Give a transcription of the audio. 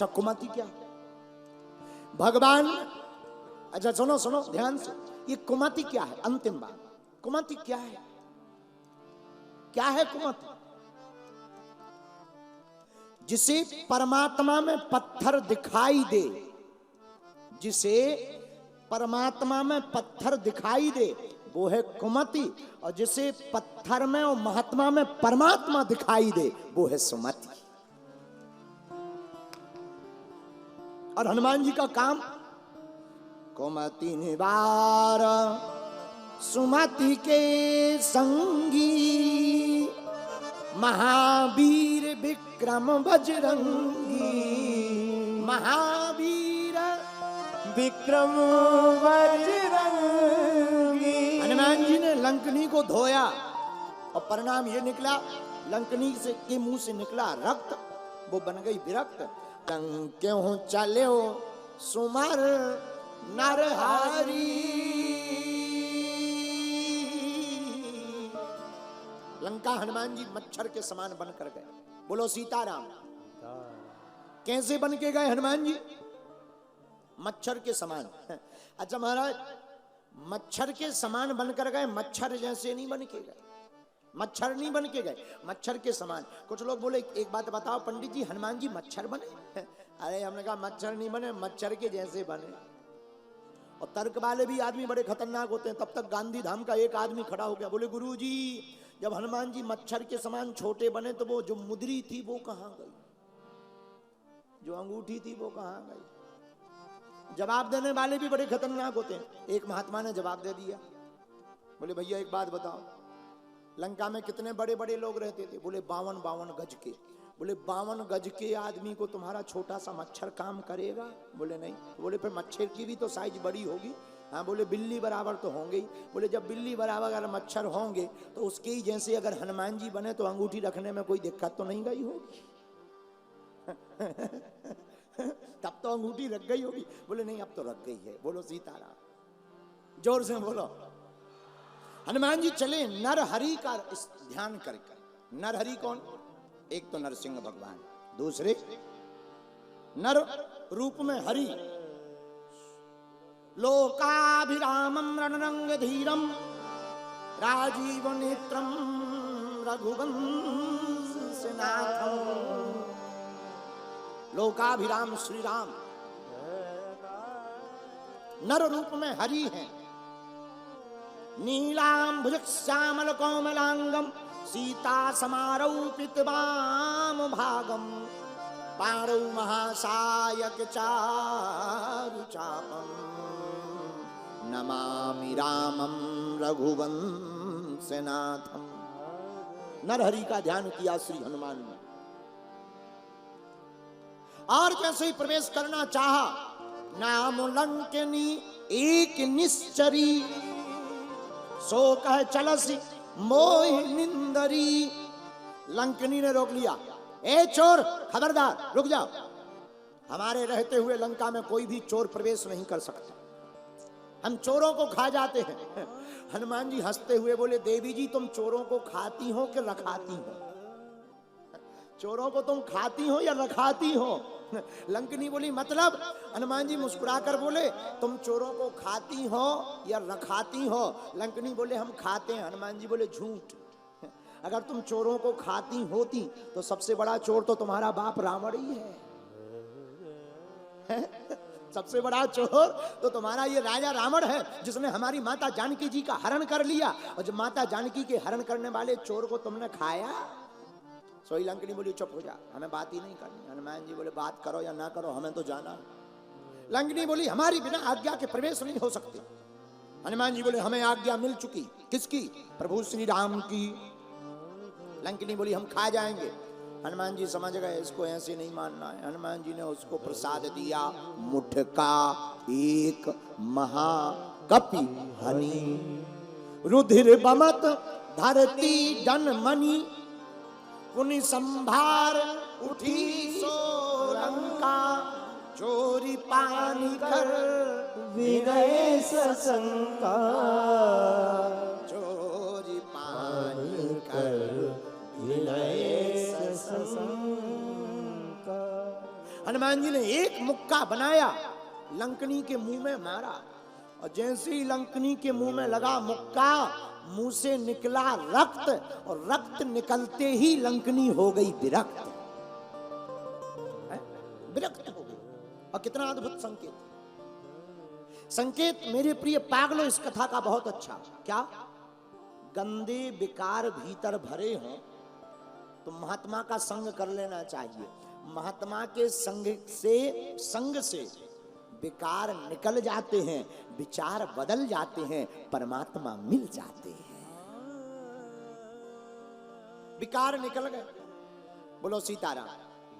अच्छा कुमति क्या है? भगवान, अच्छा सुनो सुनो ध्यान से, ये कुमति क्या है? अंतिम बात, कुमति क्या है? क्या है कुमति? जिसे परमात्मा में पत्थर दिखाई दे, जिसे परमात्मा में पत्थर दिखाई दे वो है कुमति, और जिसे पत्थर में और महात्मा में परमात्मा दिखाई दे वो है सुमति। और हनुमान जी का काम, कुमति निवार सुमति के संगी, महावीर विक्रम बजरंगी, महावीर विक्रम बजरंगी। हनुमान जी ने लंकनी को धोया और परिणाम ये निकला, लंकनी से के मुंह से निकला रक्त, वो बन गई विरक्त। क्यों चले सुमर नरहरी, लंका हनुमान जी मच्छर के समान बनकर गए। बोलो सीताराम। कैसे बन के गए हनुमान जी? मच्छर के समान। अच्छा महाराज, मच्छर के समान बनकर गए, मच्छर जैसे नहीं बन के गए, मच्छर नहीं बन के गए, मच्छर के समान। कुछ लोग बोले एक बात बताओ पंडित जी, हनुमान जी मच्छर बने? अरे हमने कहा मच्छर नहीं बने, मच्छर के जैसे बने। और तर्क वाले भी आदमी बड़े खतरनाक होते हैं। तब तक गांधी धाम का एक आदमी खड़ा हो गया, बोले गुरु जी जब हनुमान जी मच्छर के समान छोटे बने तो वो जो मुद्री थी वो कहां गई, जो अंगूठी थी वो कहां गई? जवाब देने वाले भी बड़े खतरनाक होते हैं। एक महात्मा ने जवाब दे दिया, बोले भैया एक बात बताओ, लंका में कितने बड़े बड़े लोग रहते थे? बोले 52 गज के। बोले 52 गज के आदमी को तुम्हारा छोटा सा मच्छर काम करेगा? बोले नहीं। बोले फिर मच्छर की भी तो साइज बड़ी होगी। हाँ। बोले बिल्ली बराबर तो होंगे ही। बोले जब बिल्ली बराबर अगर मच्छर होंगे तो उसके ही जैसे अगर हनुमान जी बने तो अंगूठी रखने में कोई दिक्कत तो नहीं गई होगी? तब तो अंगूठी रख गई होगी। बोले नहीं अब तो रख गई है। बोलो सीताराम, जोर से बोलो। हनुमान जी चले नरहरि का ध्यान करके। नरहरि कौन? एक तो नरसिंह भगवान, दूसरे नर रूप में हरि। लोकाभिरामं रणरंग धीरम राजीव नेत्रम रघुवंश नाथम। लोकाभिराम श्री राम नर रूप में हरि हैं। नीलांबुज श्यामल कोमलांगम सीता समारोपित वाम भागम पाणौ महासायक चारु चापम नमामि रामं रघुवंशनाथम। नरहरि का ध्यान किया श्री हनुमान ने, और जैसे ही प्रवेश करना चाहा, नाम लंकनी एक निश्चरी सो कह चलसी मोह निंदरी। लंकनी ने रोक लिया, ए चोर खबरदार रुक जाओ, हमारे रहते हुए लंका में कोई भी चोर प्रवेश नहीं कर सकता, हम चोरों को खा जाते हैं। हनुमान जी हंसते हुए बोले, देवी जी तुम चोरों को खाती हो कि रखाती हो? चोरों को तुम खाती हो या रखाती हो? लंकनी बोली मतलब? हनुमान जी मुस्कुराकर बोले, तुम चोरों को खाती हो या रखाती हो? लंकनी बोले हम खाते हैं। हनुमान जी बोले झूठ, अगर तुम चोरों को खाती होती तो सबसे बड़ा चोर तो तुम्हारा बाप रावण ही है। सबसे बड़ा चोर तो तुम्हारा ये राजा रावण है, जिसने हमारी माता जानकी जी का हरण कर लिया। और जब माता जानकी के हरण करने वाले चोर को तुमने खाया। सोई लंकनी बोली चुप हो जा, हमें बात ही नहीं करनी। हनुमान जी बोले बात करो या ना करो, हमें तो जाना। लंकनी बोली हमारी बिना आज्ञा के प्रवेश नहीं हो सकते। हनुमान जी बोले हमें आज्ञा मिल चुकी। किसकी? प्रभु श्री राम की। लंकनी बोली हम खा जाएंगे। हनुमान जी समझ गए इसको ऐसे नहीं मानना है। हनुमान जी ने उसको प्रसाद दिया, मुठका एक महाकपि हनी। रुधिर बमत धरती डन मनी पुनि संभार उठी सोरंका। चोरी पानी कर विनय सशंका। चोरी पानी कर विनय सशंका। हनुमान जी ने एक मुक्का बनाया, लंकनी के मुंह में मारा, और जैसे ही लंकनी के मुंह में लगा मुक्का, मुंह से निकला रक्त, और रक्त निकलते ही लंकनी हो गई विरक्त। विरक्त हो गई। और कितना अद्भुत संकेत। संकेत मेरे प्रिय पागलों, इस कथा का बहुत अच्छा। क्या? गंदे विकार भीतर भरे हों तो महात्मा का संग कर लेना चाहिए। महात्मा के संग से विकार निकल जाते हैं, विचार बदल जाते हैं, परमात्मा मिल जाते हैं। विकार निकल गए। बोलो सीताराम।